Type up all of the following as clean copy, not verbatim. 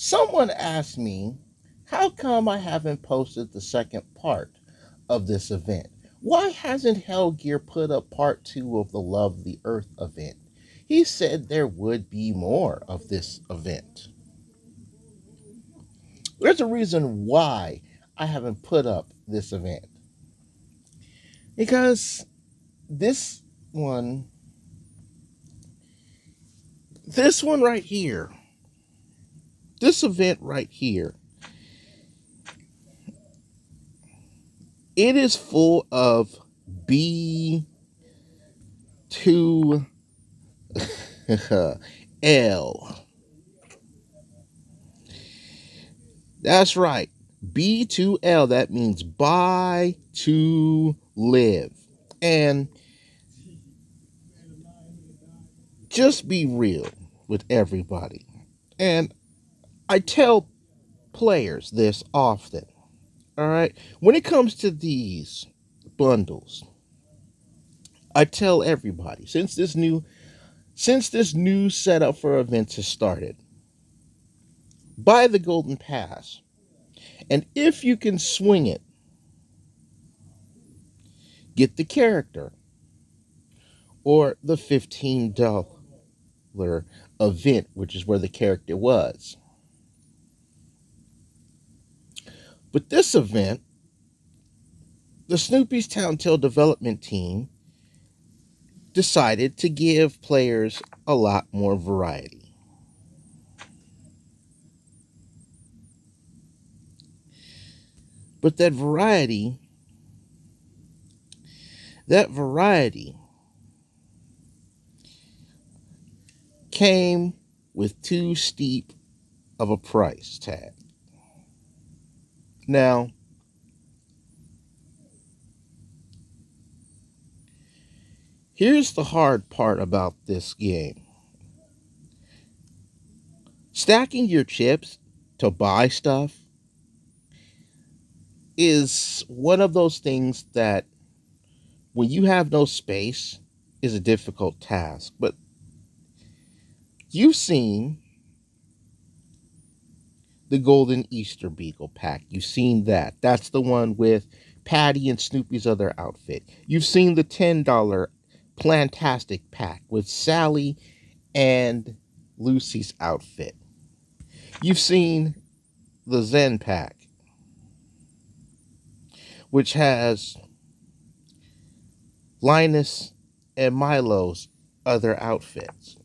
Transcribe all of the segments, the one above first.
Someone asked me, how come I haven't posted the second part of this event? Why hasn't Hellgear put up part two of the Love the Earth event? He said there would be more of this event. There's a reason why I haven't put up this event. Because this one, this one right here, this event right here, it is full of B2L. That's right. B2L, that means buy to live. And just be real with everybody. And I tell players this often. All right. When it comes to these bundles, I tell everybody since this new setup for events has started, buy the Golden Pass. And if you can swing it, get the character or the $15 event, which is where the character was. But this event, the Snoopy's Town Tale development team decided to give players a lot more variety. But that variety came with too steep of a price tag. Now, here's the hard part about this game. Stacking your chips to buy stuff is one of those things that, when you have no space, is a difficult task. But you've seen the Golden Easter Beagle pack. You've seen that. That's the one with Patty and Snoopy's other outfit. You've seen the $10 Plantastic pack with Sally and Lucy's outfit. You've seen the Zen pack, which has Linus and Milo's other outfits.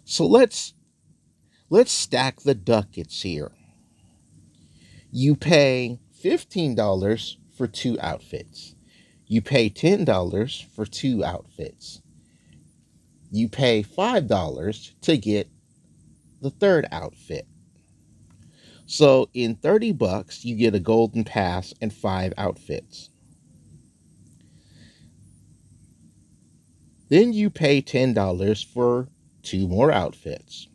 So let's stack the ducats here. You pay $15 for 2 outfits. You pay $10 for 2 outfits. You pay $5 to get the 3rd outfit. So in $30, you get a Golden Pass and 5 outfits. Then you pay $10 for 2 more outfits.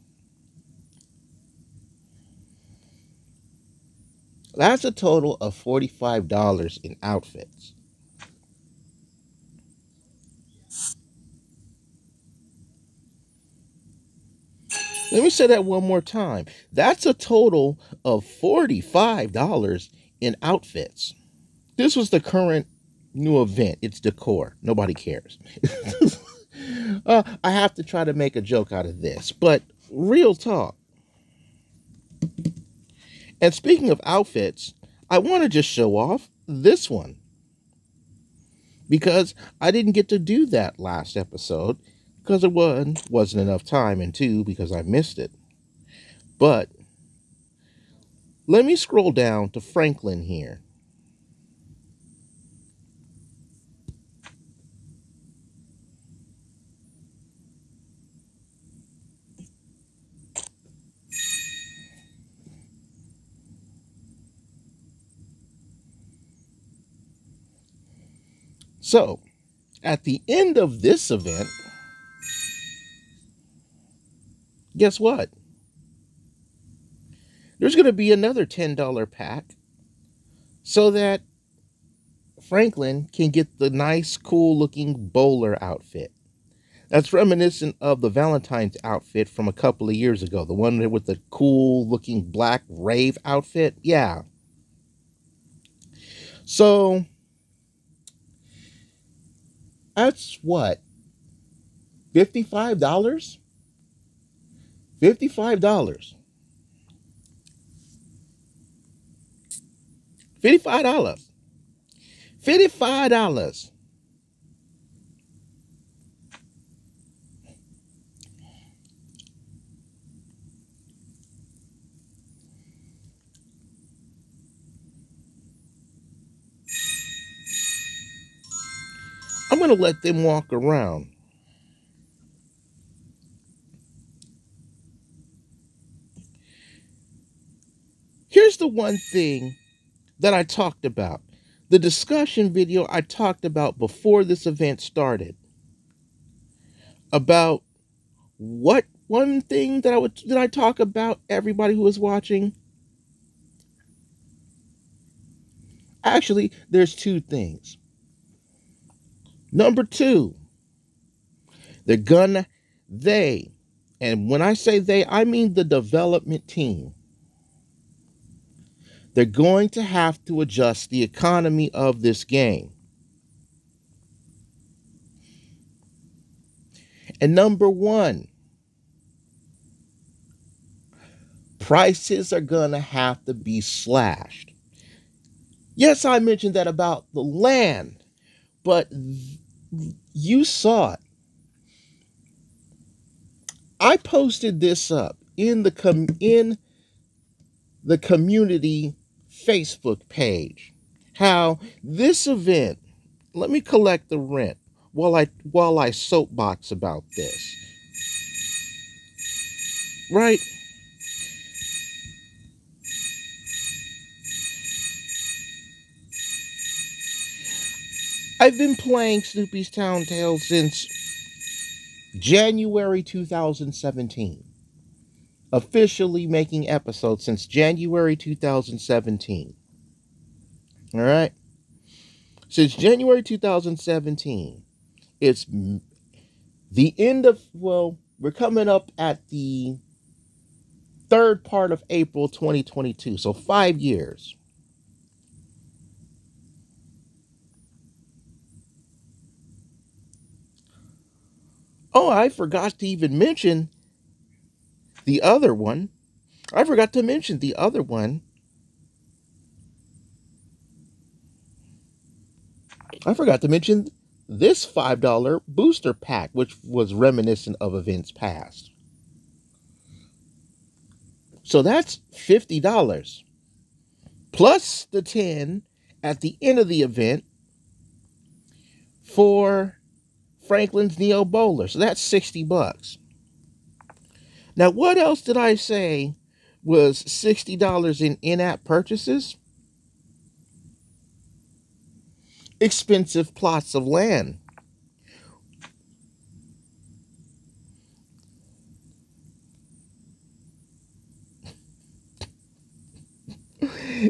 That's a total of $45 in outfits. Let me say that one more time. That's a total of $45 in outfits. This was the current new event. It's decor. Nobody cares. I have to try to make a joke out of this, but real talk. And speaking of outfits, I want to just show off this one, because I didn't get to do that last episode because it wasn't enough time, and 2, because I missed it. But let me scroll down to Franklin here. So, at the end of this event, guess what? There's going to be another $10 pack, so that Franklin can get the nice, cool looking bowler outfit. That's reminiscent of the Valentine's outfit from a couple of years ago. The one with the cool looking black rave outfit. Yeah. So that's what? $55? $55. $55. $55. I'm going to let them walk around. Here's the one thing that I talked about. The discussion video I talked about before this event started. About what one thing that I talk about everybody who was watching? Actually, there's two things. Number two, they, and when I say they, I mean the development team. They're going to have to adjust the economy of this game. And number one, prices are going to have to be slashed. Yes, I mentioned that about the land, but you saw it. I posted this up in the community Facebook page. How this event, let me collect the rent while I soapbox about this. Right? I've been playing Snoopy's Town Tales since January 2017. Officially making episodes since January 2017. All right? Since January 2017, it's the end of, well, we're coming up at the third part of April 2022, so 5 years. Oh, I forgot to even mention the other one. I forgot to mention the other one. I forgot to mention this $5 booster pack, which was reminiscent of events past. So that's $50 plus the 10 at the end of the event for Franklin's Neo Bowler. So that's $60. Now, what else did I say was $60 in in-app purchases? Expensive plots of land.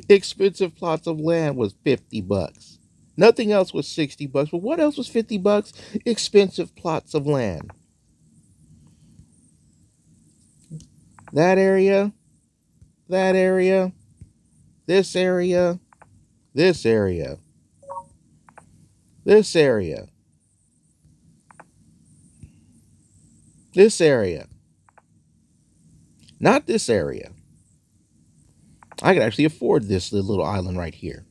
Expensive plots of land was $50. Nothing else was $60. But what else was $50? Expensive plots of land. That area, that area, this area, this area, this area, this area. Not this area. I could actually afford this little island right here.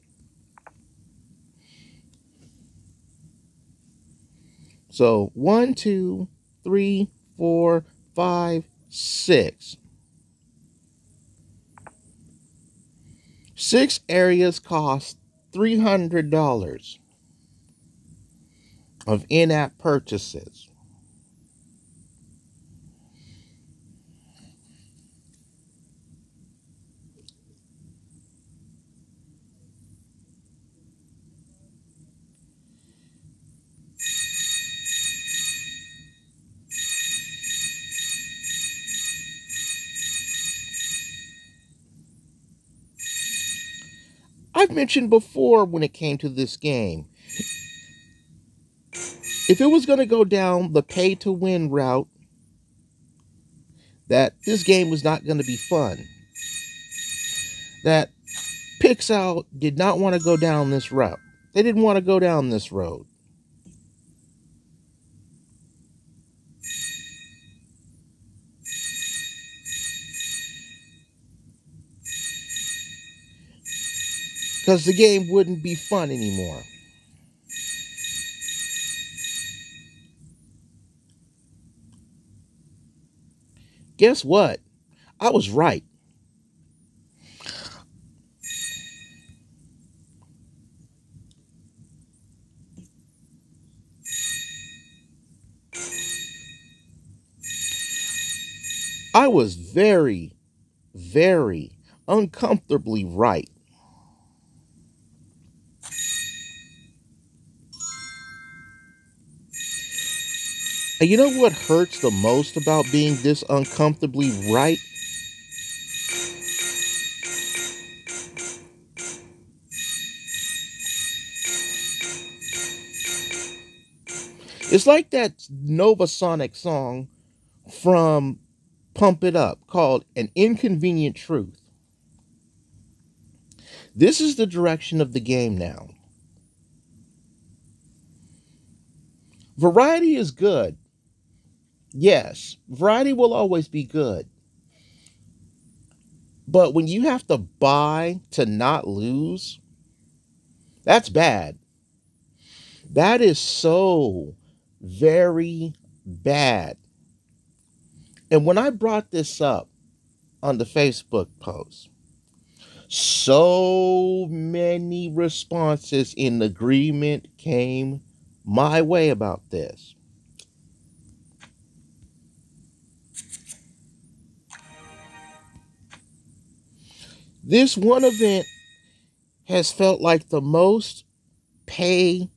So 1, 2, 3, 4, 5, 6. 6 areas cost $300 of in-app purchases. I've mentioned before when it came to this game, if it was going to go down the pay to win route, that this game was not going to be fun. That Pixel did not want to go down this route. They didn't want to go down this road. Because the game wouldn't be fun anymore. Guess what? I was right. I was very, very uncomfortably right. And you know what hurts the most about being this uncomfortably right? It's like that Nova Sonic song from Pump It Up called An Inconvenient Truth. This is the direction of the game now. Variety is good. Yes, variety will always be good. But when you have to buy to not lose, that's bad. That is so very bad. And when I brought this up on the Facebook post, so many responses in agreement came my way about this. This one event has felt like the most pay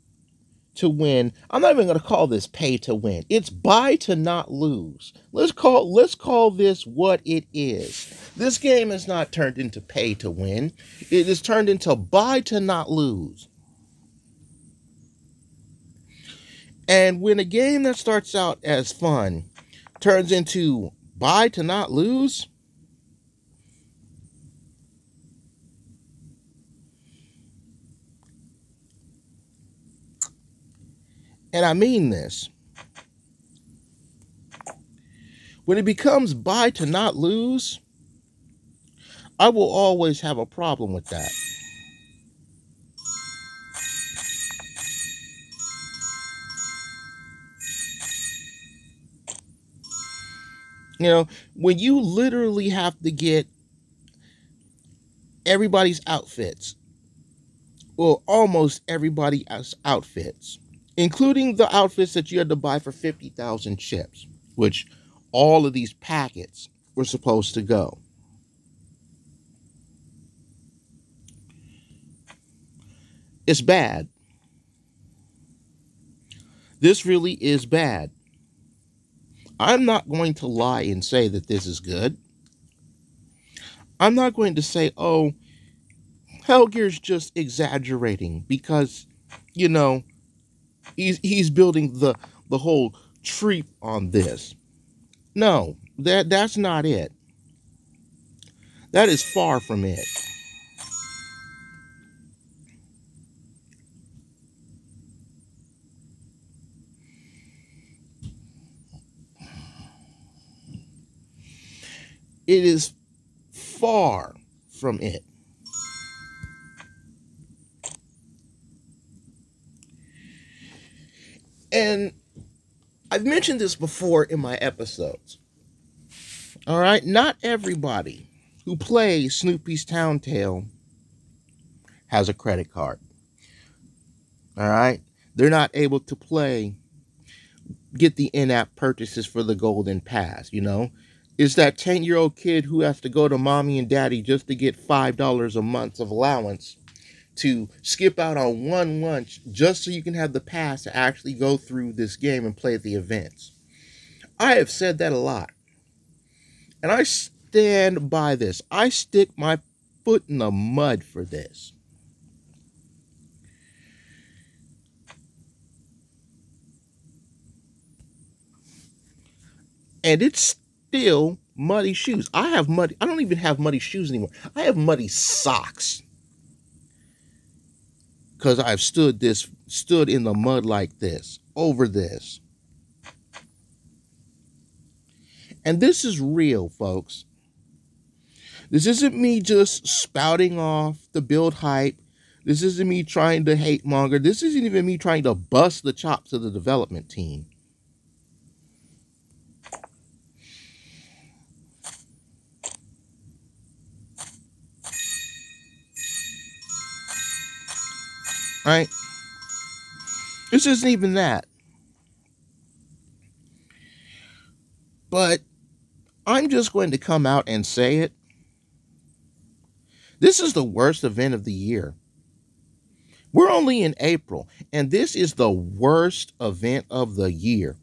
to win. I'm not even going to call this pay to win. It's buy to not lose. Let's call this what it is. This game is not turned into pay to win. It is turned into buy to not lose. And when a game that starts out as fun turns into buy to not lose, and I mean this, when it becomes buy to not lose, I will always have a problem with that. You know, when you literally have to get everybody's outfits, well, almost everybody's outfits, including the outfits that you had to buy for 50,000 chips, which all of these packets were supposed to go. It's bad. This really is bad. I'm not going to lie and say that this is good. I'm not going to say, oh, Helgear's just exaggerating because, you know, he's building the whole treat on this. No, that's not it. That is far from it. It is far from it. And I've mentioned this before in my episodes. All right, not everybody who plays Snoopy's Town Tale has a credit card. All right, they're not able to get the in-app purchases for the Golden Pass, you know. It's that 10-year-old kid who has to go to mommy and daddy just to get $5 a month of allowance to skip out on one lunch just so you can have the pass to actually go through this game and play the events. I have said that a lot. And I stand by this. I stick my foot in the mud for this. And it's still muddy shoes. I don't even have muddy shoes anymore. I have muddy socks because I've stood in the mud like this, over this. And this is real, folks. This isn't me just spouting off to build hype. This isn't me trying to hate monger. This isn't even me trying to bust the chops of the development team. Right? This isn't even that. But I'm just going to come out and say it. This is the worst event of the year. We're only in April, and this is the worst event of the year.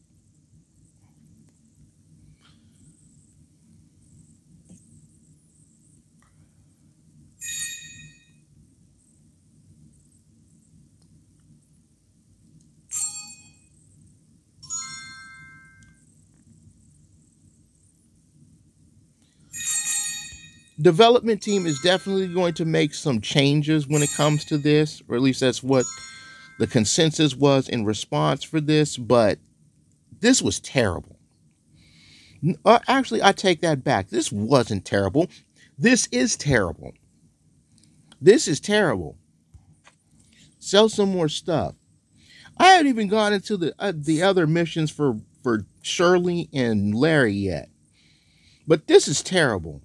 Development team is definitely going to make some changes when it comes to this, or at least that's what the consensus was in response for this, but this was terrible. Actually, I take that back. This wasn't terrible. This is terrible. This is terrible. Sell some more stuff. I haven't even gone into the other missions for Shirley and Larry yet. But this is terrible.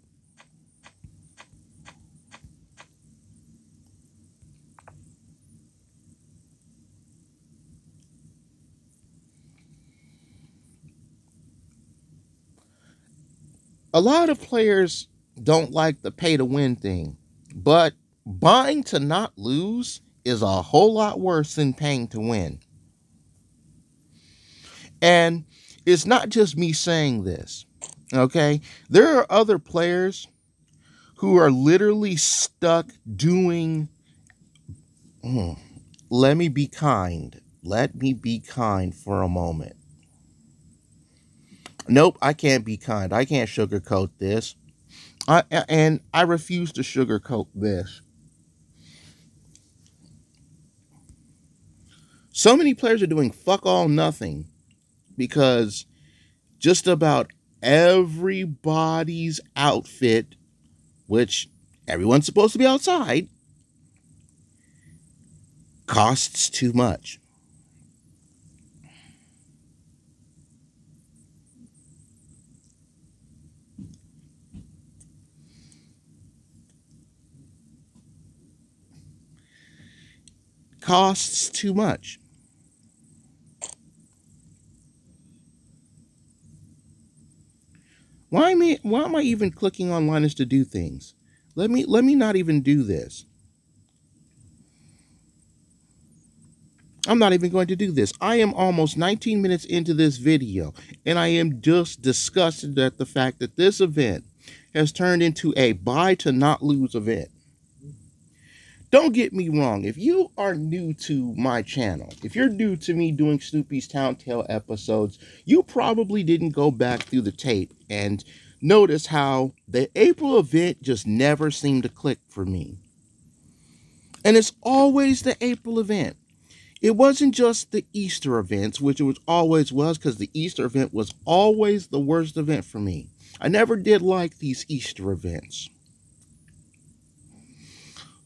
A lot of players don't like the pay to win thing, but buying to not lose is a whole lot worse than paying to win. And it's not just me saying this, okay? There are other players who are literally stuck doing. Let me be kind. Let me be kind for a moment. Nope, I can't be kind. I can't sugarcoat this. I refuse to sugarcoat this. So many players are doing fuck all nothing because just about everybody's outfit, which everyone's supposed to be outside, costs too much. Costs too much. Why am I even clicking on Linus to do things? Let me not even do this. I'm not even going to do this. I am almost 19 minutes into this video, and I am just disgusted at the fact that this event has turned into a buy to not lose event. Don't get me wrong. If you are new to my channel, if you're new to me doing Snoopy's Town Tale episodes, you probably didn't go back through the tape and notice how the April event just never seemed to click for me. And it's always the April event. It wasn't just the Easter events, which it always was, because the Easter event was always the worst event for me. I never did like these Easter events.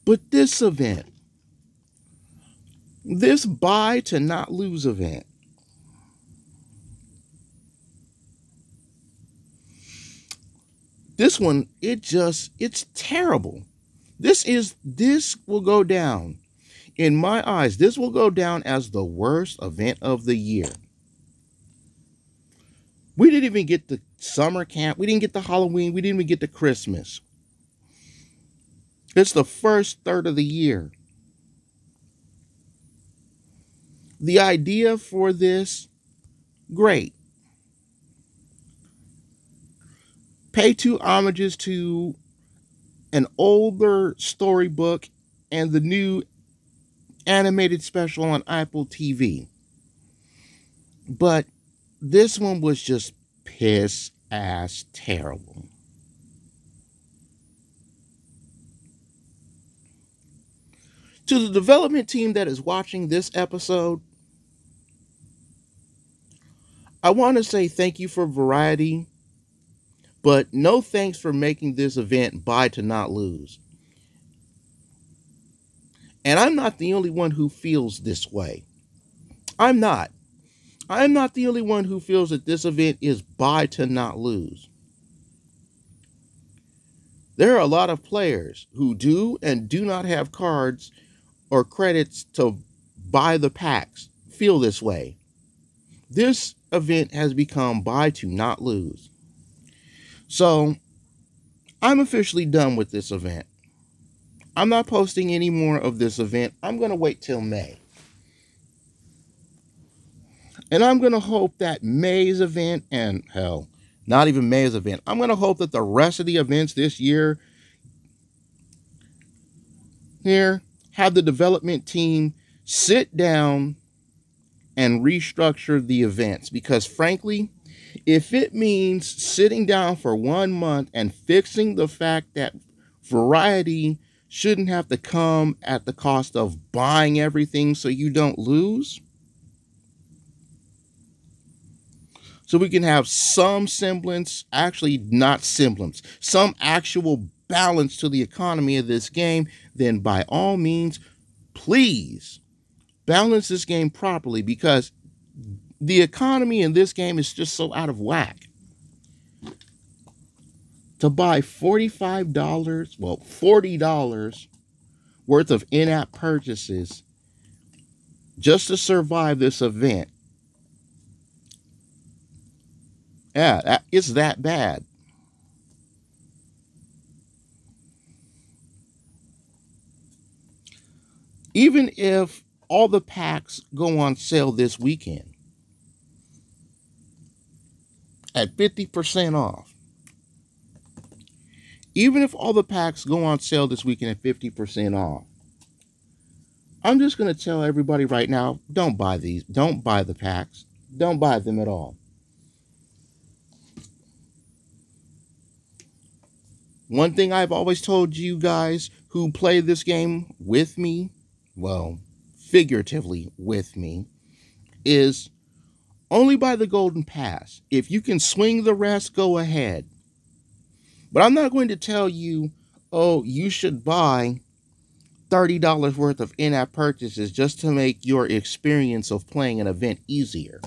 But this event, this buy to not lose event, this one, it's terrible. This will go down. In my eyes, this will go down as the worst event of the year. We didn't even get the summer camp. We didn't get the Halloween. We didn't even get the Christmas. It's the first third of the year. The idea for this, great. Pay 2 homages to an older storybook and the new animated special on Apple TV. But this one was just piss ass terrible. To the development team that is watching this episode, I want to say thank you for variety, but no thanks for making this event buy to not lose. And I'm not the only one who feels this way. I'm not. I'm not the only one who feels that this event is buy to not lose. There are a lot of players who do and do not have cards or credits to buy the packs feel this way. This event has become buy to not lose. So I'm officially done with this event. I'm not posting any more of this event. I'm going to wait till May. And I'm going to hope that May's event, and hell, not even May's event, I'm going to hope that the rest of the events this year here have the development team sit down and restructure the events. Because frankly, if it means sitting down for 1 month and fixing the fact that variety shouldn't have to come at the cost of buying everything so you don't lose, so we can have some semblance, actually not semblance, some actual balance to the economy of this game, then by all means, please balance this game properly, because the economy in this game is just so out of whack. To buy $45, well, $40 worth of in-app purchases just to survive this event, yeah, it's that bad. Even if all the packs go on sale this weekend at 50% off, even if all the packs go on sale this weekend at 50% off, I'm just going to tell everybody right now, don't buy these. Don't buy the packs. Don't buy them at all. One thing I've always told you guys who play this game with me, well, figuratively with me, is only buy the golden pass. If you can swing the rest, go ahead. But I'm not going to tell you, oh, you should buy $30 worth of in-app purchases just to make your experience of playing an event easier,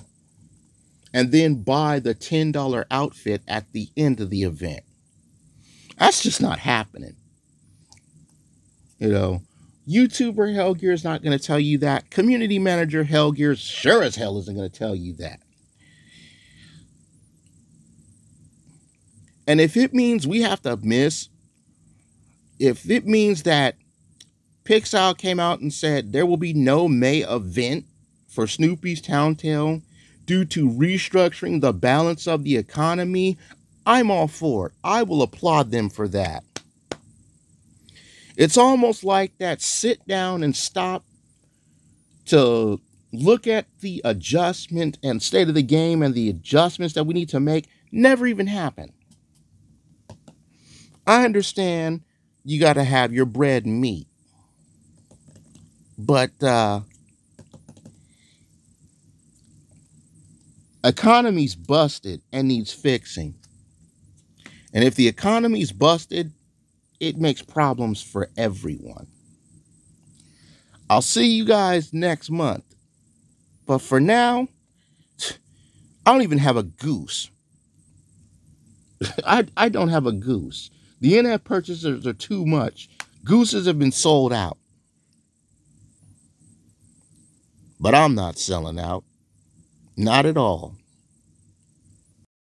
and then buy the $10 outfit at the end of the event. That's just not happening. You know, YouTuber Hellgear is not going to tell you that. Community manager Hellgear sure as hell isn't going to tell you that. And if it means we have to miss, if it means that Pixel came out and said there will be no May event for Snoopy's Town Tale due to restructuring the balance of the economy, I'm all for it. I will applaud them for that. It's almost like that sit down and stop to look at the adjustment and state of the game and the adjustments that we need to make never even happened. I understand you got to have your bread and meat, but economy's busted and needs fixing. And if the economy's busted, it makes problems for everyone. I'll see you guys next month. But for now, I don't even have a goose. I don't have a goose. The in-app purchases are too much. Gooses have been sold out. But I'm not selling out. Not at all.